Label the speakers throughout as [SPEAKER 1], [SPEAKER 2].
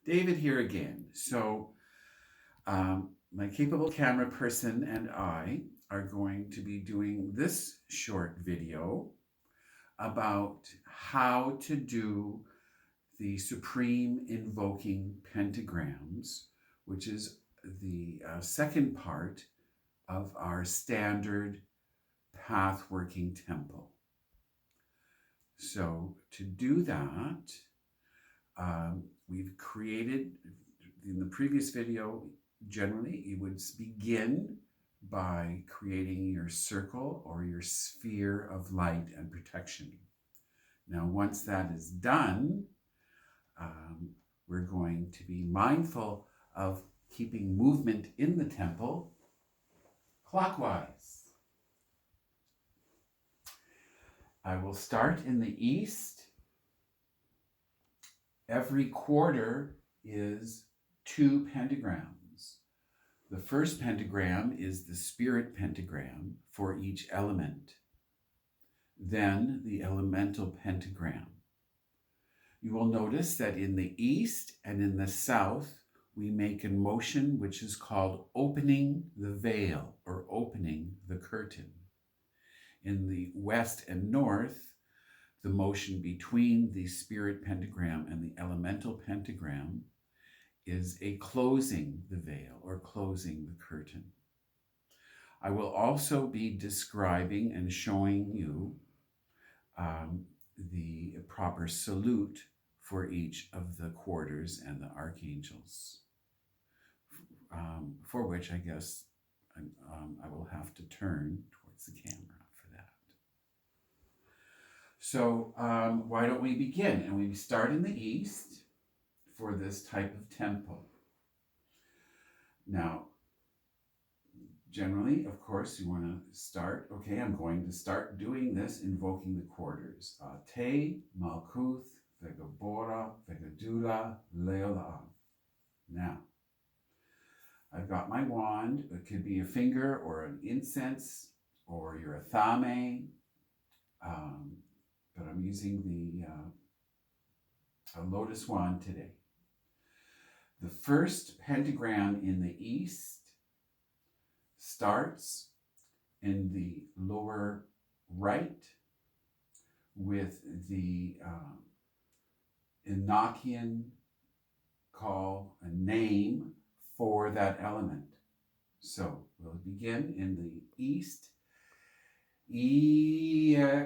[SPEAKER 1] David here again. My capable camera person and I are going to be doing this short video about how to do the Supreme Invoking Pentagrams, which is the second part of our standard path working temple. So to do that, we've created, in the previous video, generally you would begin by creating your circle or your sphere of light and protection. Now, once that is done, we're going to be mindful of keeping movement in the temple clockwise. I will start in the east. Every quarter is 2 pentagrams. The first pentagram is the spirit pentagram for each element. Then the elemental pentagram. You will notice that in the east and in the south, we make a motion which is called opening the veil or opening the curtain. In the west and north, the motion between the spirit pentagram and the elemental pentagram is a closing the veil or closing the curtain. I will also be describing and showing you the proper salute for each of the quarters and the archangels, for which I guess I will have to turn towards the camera for that. So why don't we begin? And we start in the east for this type of temple. Now, generally, of course, you want to start, okay, I'm going to start doing this, invoking the quarters. Te, Malkuth, Vegabora, Vegadula, Leolam. Now, I've got my wand. It could be a finger or an incense or your athame, but I'm using a lotus wand today. The first pentagram in the east starts in the lower right with the Enochian call, a name for that element. So we'll begin in the east. Exarpe.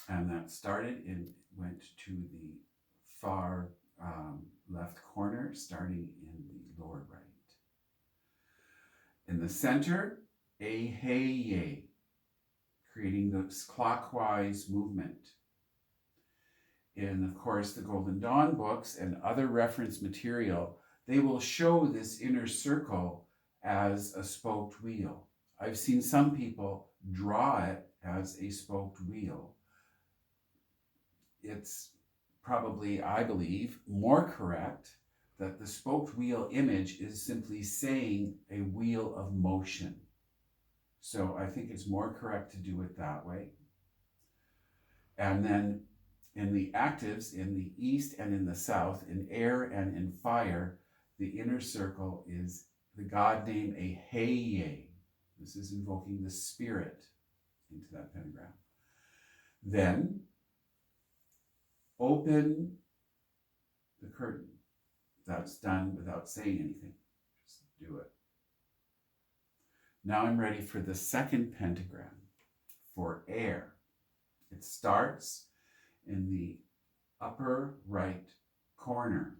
[SPEAKER 1] And that started and went to the far left corner, starting in the lower right. In the center, Aheye, creating this clockwise movement. In, of course, the Golden Dawn books and other reference material, they will show this inner circle as a spoked wheel. I've seen some people draw it as a spoked wheel. It's probably, I believe, more correct that the spoked wheel image is simply saying a wheel of motion. So I think it's more correct to do it that way. And then in the actives, in the east and in the south, in air and in fire, the inner circle is the god name Aheye. This is invoking the spirit into that pentagram. Then open the curtain. That's done without saying anything. Just do it. Now I'm ready for the second pentagram for air. It starts in the upper right corner.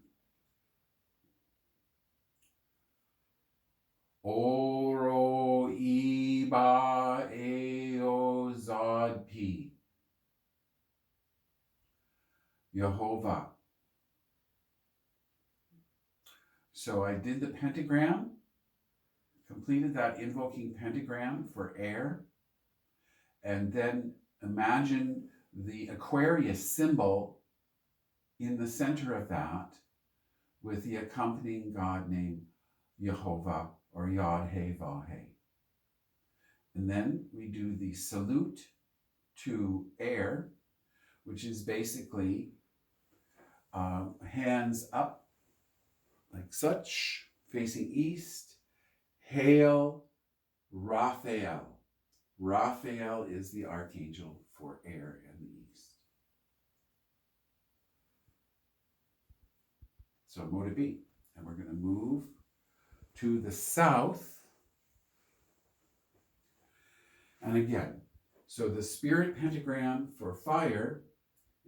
[SPEAKER 1] Oro iba eo zod pi. Yehovah. So I did the pentagram, completed that invoking pentagram for air, and then imagine the Aquarius symbol in the center of that with the accompanying god name Yehovah or Yod-Heh-Vah-Heh. And then we do the salute to air, which is basically hands up like such, facing east. Hail Raphael. Raphael is the archangel for air in the east. So mode B. And we're going to move to the south. And again, so the spirit pentagram for fire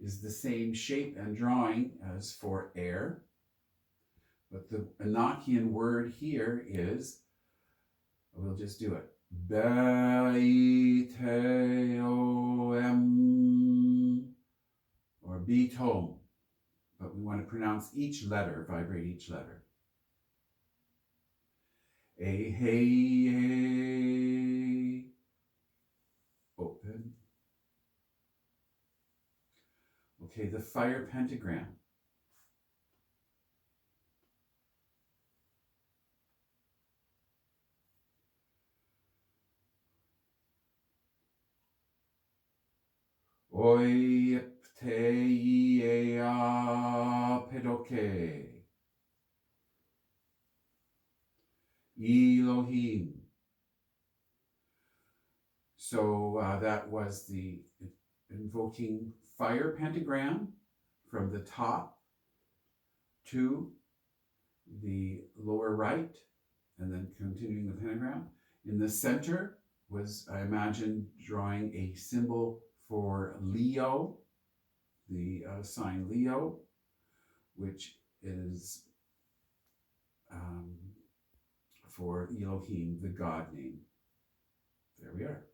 [SPEAKER 1] is the same shape and drawing as for air. But the Enochian word here is, we'll just do it. Beiteom, or Betom. But we want to pronounce each letter, vibrate each letter. A-hey, open. Okay, the fire pentagram. Oi pteia pedoke. Elohim. So that was the invoking fire pentagram from the top to the lower right, and then continuing the pentagram. In the center was, I imagine, drawing a symbol for Leo, the sign Leo, which is for Elohim, the God name. There we are.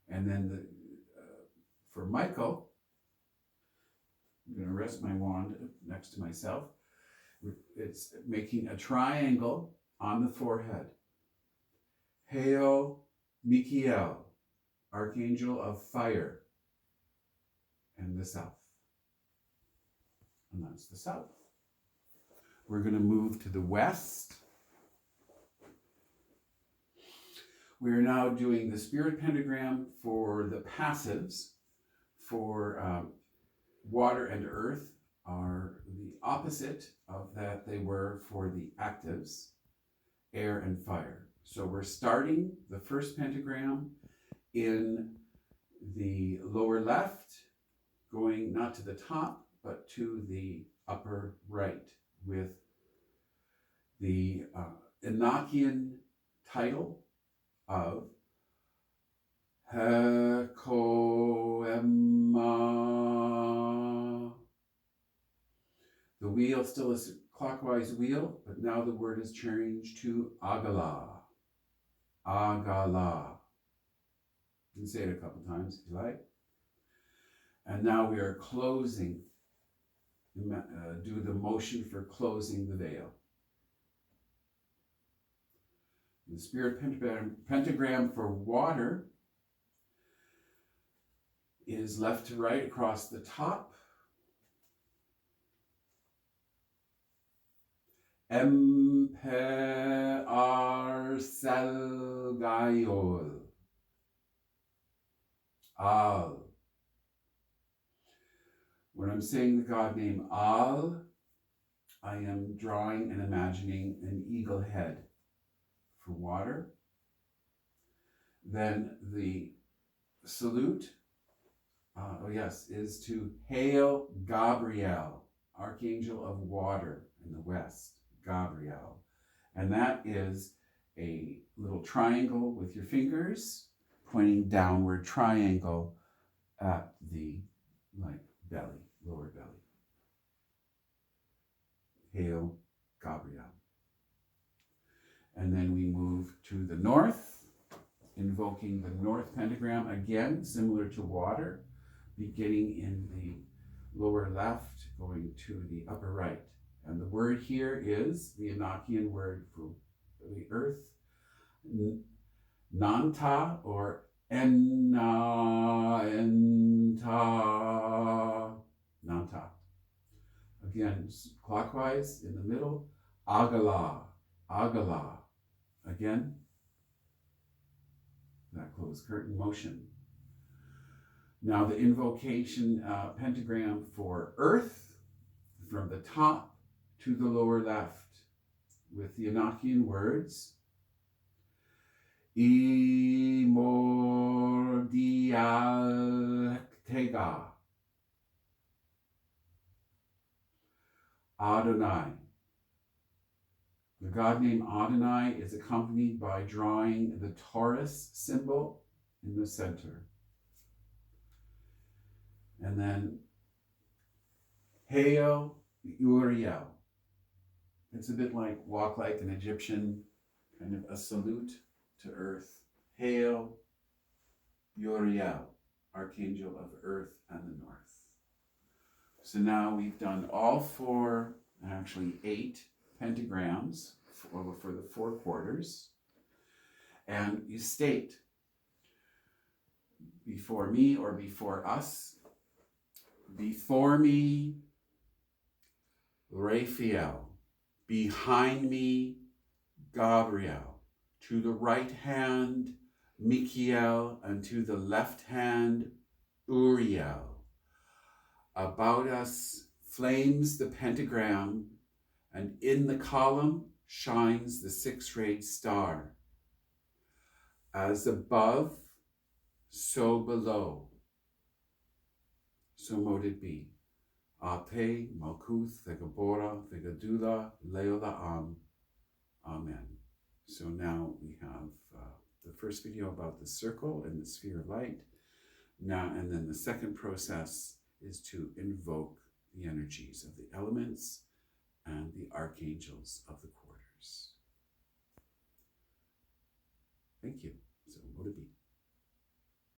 [SPEAKER 1] And then for Michael, I'm going to rest my wand next to myself. It's making a triangle on the forehead. Hail Michael, Archangel of Fire, and the south. And that's the south. We're going to move to the west. We are now doing the spirit pentagram for the passives. For water and earth are the opposite of that they were for the actives, air and fire. So we're starting the first pentagram in the lower left, going not to the top, but to the upper right, with the Enochian title of Hekoema. The wheel still is a clockwise wheel, but now the word is changed to Agala. Agala. You can say it a couple times if you like. And now we are closing, do the motion for closing the veil. The spirit pentagram for water is left to right across the top. Empe Arsel Gaiol. Al. When I'm saying the God name Al, I am drawing and imagining an eagle head for water. Then the salute, is to Hail Gabriel, Archangel of Water in the west, Gabriel. And that is a little triangle with your fingers pointing downward, triangle at the belly, lower belly. Hail Gabriel. And then we move to the north, invoking the north pentagram, again, similar to water, beginning in the lower left, going to the upper right. And the word here is the Enochian word for the earth, Nanta, or Enna, Enta, Nanta. Again, clockwise in the middle, Agala, Agala. Again, that closed curtain motion. Now the invocation pentagram for Earth, from the top to the lower left, with the Enochian words, Imordialtega, Adonai. The God name Adonai is accompanied by drawing the Taurus symbol in the center. And then Hail Uriel. It's a bit like walk like an Egyptian, kind of a salute to Earth. Hail Uriel, Archangel of Earth and the North. So now we've done all 4, actually 8 pentagrams for the 4 quarters. And you state, before me or before us, before me, Raphael, behind me, Gabriel, to the right hand, Michael, and to the left hand, Uriel. About us flames the pentagram, and in the column shines the 6-rayed star. As above, so below. So mote it be. Ate, Malkuth, Vegabora, Vegadula, Leola Amen. So now we have the first video about the circle and the sphere of light. Now, and then the second process is to invoke the energies of the elements and the archangels of the quarters. Thank you. So mote it be.